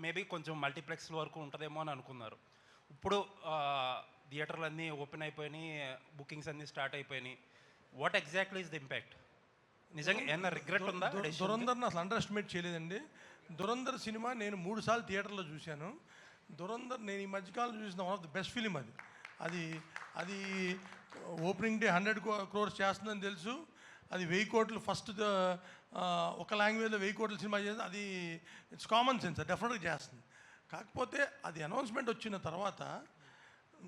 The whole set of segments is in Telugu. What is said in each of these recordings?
మేబీ కొంచెం మల్టీప్లెక్స్ల వరకు ఉంటుందేమో అని అనుకున్నారు. ఇప్పుడు థియేటర్లు అన్నీ ఓపెన్ అయిపోయినాయి, బుకింగ్స్ అన్నీ స్టార్ట్ అయిపోయినాయి. What exactly is the impact? నిజంగా ఏమన్నా రిగ్రెట్ ఉందా? దురంధర్ని అసలు అండర్ ఎస్టిమేట్ చేయలేదండి. దురంధర్ సినిమా నేను 3 సార్లు థియేటర్లో చూశాను. దురంధర్ నేను ఈ మధ్యకాలంలో చూసిన one of the best film అది. అది అది ఓపెనింగ్ డే 100 crores చేస్తుందని తెలుసు. అది 1000 కోట్లు ఫస్ట్ ఒక లాంగ్వేజ్లో 1000 కోట్ల సినిమా చేస్తుంది. అది ఇట్స్ కామన్ సెన్స్, డెఫినెట్గా చేస్తుంది. కాకపోతే అది అనౌన్స్మెంట్ వచ్చిన తర్వాత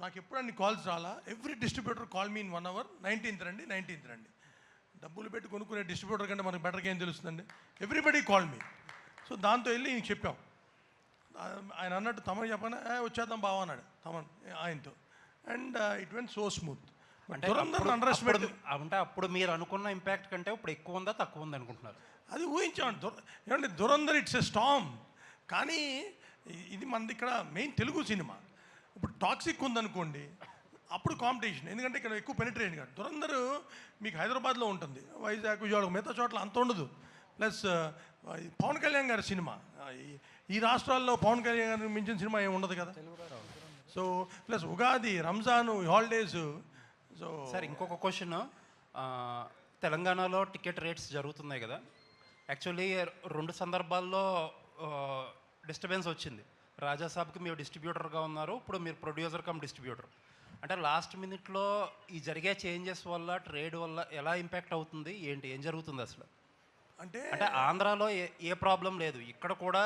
నాకు ఎప్పుడు అన్ని కాల్స్ రాలా. Every distributor call me in 1 hour, 19th రండి. డబ్బులు పెట్టి కొనుక్కునే డిస్ట్రిబ్యూటర్ కంటే మనకు బెటర్గా ఏం తెలుస్తుందండి. Everybody call me. సో దాంతో వెళ్ళి ఇంక చెప్పాం. ఆయన అన్నట్టు తమను చెప్పనా వచ్చేద్దాం బావ అన్నాడు తమన్ ఆయనతో. And it went so smooth. అంటే అప్పుడు మీరు అనుకున్న ఇంపాక్ట్ కంటే ఇప్పుడు ఎక్కువ ఉందా తక్కువ ఉంది అనుకుంటున్నారు? అది ఊహించామండి. ఏమంటే దురంధర్ ఇట్స్ ఎ స్టామ్. కానీ ఇది మనది ఇక్కడ మెయిన్ తెలుగు సినిమా. ఇప్పుడు టాక్సిక్ ఉందనుకోండి, అప్పుడు కాంపిటీషన్. ఎందుకంటే ఇక్కడ ఎక్కువ పెనిట్రేషన్ కాదు. దురంధర్ మీకు హైదరాబాద్లో ఉంటుంది, వైజాగ్, విజయవాడ, మిగతా చోట్ల అంత ఉండదు. ప్లస్ పవన్ కళ్యాణ్ గారి సినిమా, ఈ రాష్ట్రాల్లో పవన్ కళ్యాణ్ గారిని మించిన సినిమా ఏమి ఉండదు కదా. So plus Ugadi, Ramzan, holidays. So sir ఇంకొక క్వశ్చన్, తెలంగాణలో టికెట్ రేట్స్ జరుగుతున్నాయి కదా. యాక్చువల్లీ 2 సందర్భాల్లో డిస్టర్బెన్స్ వచ్చింది. రాజాసాబ్కి మీరు డిస్ట్రిబ్యూటర్గా ఉన్నారు, ఇప్పుడు మీరు ప్రొడ్యూసర్ కమ్ డిస్ట్రిబ్యూటర్. అంటే లాస్ట్ మినిట్లో ఈ జరిగే చేంజెస్ వల్ల, ట్రేడ్ వల్ల ఎలా ఇంపాక్ట్ అవుతుంది, ఏం జరుగుతుంది అసలు? అంటే ఆంధ్రాలో ఏ ప్రాబ్లం లేదు, ఇక్కడ కూడా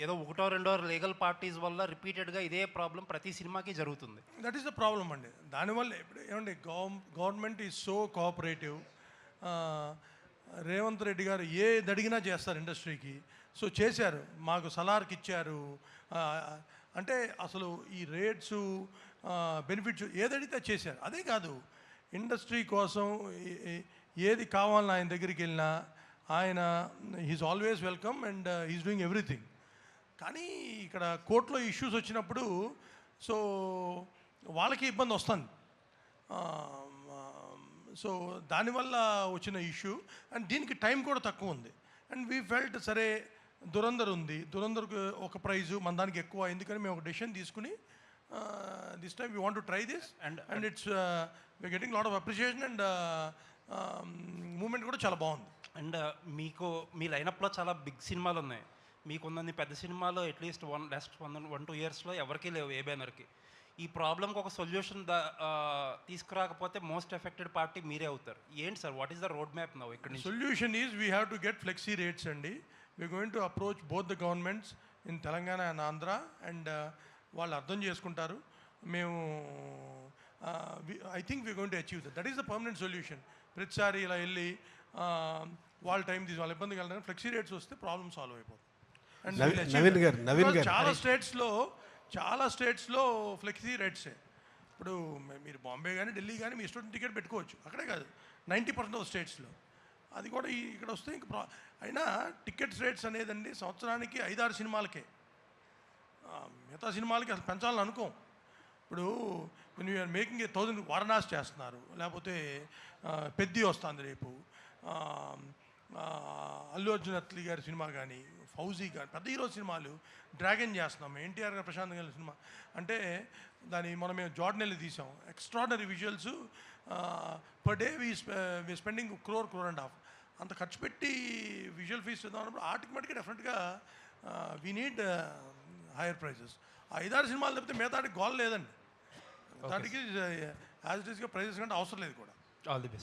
ఏదో 1-2 లీగల్ పార్టీస్ వల్ల రిపీటెడ్గా ఇదే ప్రాబ్లం ప్రతి సినిమాకి జరుగుతుంది. దట్ ఈస్ ద ప్రాబ్లం అండి. దానివల్ల ఇప్పుడు ఏమండి, government is so cooperative. Revanth Reddy గారు ఏది అడిగినా చేస్తారు ఇండస్ట్రీకి. సో చేశారు, మాకు సలార్కి ఇచ్చారు. అంటే అసలు ఈ రేట్స్, బెనిఫిట్స్ ఏదడిగితే చేశారు. అదే కాదు, ఇండస్ట్రీ కోసం ఏది కావాలని ఆయన దగ్గరికి వెళ్ళినా ఆయన he's always welcome and he's doing everything. కానీ ఇక్కడ కోర్టులో ఇష్యూస్ వచ్చినప్పుడు సో వాళ్ళకి ఇబ్బంది వస్తుంది. సో దానివల్ల వచ్చిన ఇష్యూ. అండ్ దీనికి టైం కూడా తక్కువ ఉంది. అండ్ వీ ఫెల్ట్ సరే దురంధర్ ఉంది, దురంధర్కి ఒక ప్రైజు మన దానికి ఎక్కువ, ఎందుకని మేము ఒక డెసిషన్ తీసుకుని this time we want to try this. And it's we are getting lot of appreciation and moment కూడా చాలా బాగుంది. అండ్ మీకు మీ లైనప్లో చాలా బిగ్ సినిమాలు ఉన్నాయి. మీకున్నన్ని పెద్ద సినిమాలు అట్లీస్ట్ లాస్ట్ 1-2 ఇయర్స్లో ఎవరికీ లేవు ఏ బ్యానర్కి. ఈ ప్రాబ్లంకి ఒక సొల్యూషన్ తీసుకురాకపోతే మోస్ట్ ఎఫెక్టెడ్ పార్టీ మీరే అవుతారు. ఏంటి sir, what is the road map now? ఇక్కడ solution is we have to get flexi rates అండి. We are going to approach both the governments in Telangana and Andhra. And వాళ్ళు అర్థం చేసుకుంటారు. మేము I think we going to achieve that is the permanent solution. ప్రతిసారి ఇలా వెళ్ళి వాళ్ళ టైం తీసి వాళ్ళ ఇబ్బంది కలగడానికి ఫ్లెక్సీ రేట్స్ వస్తే ప్రాబ్లమ్ సాల్వ్ అయిపోతుంది. అండ్ నవీన్ గారు చాలా స్టేట్స్లో ఫ్లెక్సీ రేట్సే. ఇప్పుడు మీరు బాంబే కానీ ఢిల్లీ కానీ మీ ఇష్టం టికెట్ పెట్టుకోవచ్చు. అక్కడే కాదు, 90% ఆఫ్ స్టేట్స్లో. అది కూడా ఇక్కడ వస్తే ఇంక అయినా టికెట్స్ రేట్స్ అనేదండి సంవత్సరానికి 5-6 సినిమాలకే. మిగతా సినిమాలకి అసలు పెంచాలని అనుకోం. ఇప్పుడు యూఆర్ మేకింగ్ 1000 వారణాసి చేస్తున్నారు, లేకపోతే పెద్ది వస్తుంది రేపు, అల్లు అర్జున్ అత్లీ గారి సినిమా కానీ, ఫౌజీ కానీ, పెద్ద హీరో సినిమాలు. డ్రాగన్ చేస్తున్నాం, ఎన్టీఆర్ గారు, ప్రశాంత్ గారి సినిమా. అంటే మనం మేము జార్డన్ వెళ్ళి తీసాం. Extraordinary visuals. Per day we spending crore and half. అంత ఖర్చు పెట్టి విజువల్ ఫీస్ ఇద్దాం అన్నప్పుడు ఆటోమేటిక్గా డెఫినెట్గా వీ నీడ్ హైయర్ ప్రైజెస్. 5-6 సినిమాలు తప్పితే మిగతాటికి గోల్ లేదండి. దానికి యాజ్ ఇట్ ఈస్గా ప్రైజెస్ కంటే అవసరం లేదు కూడా. All the best.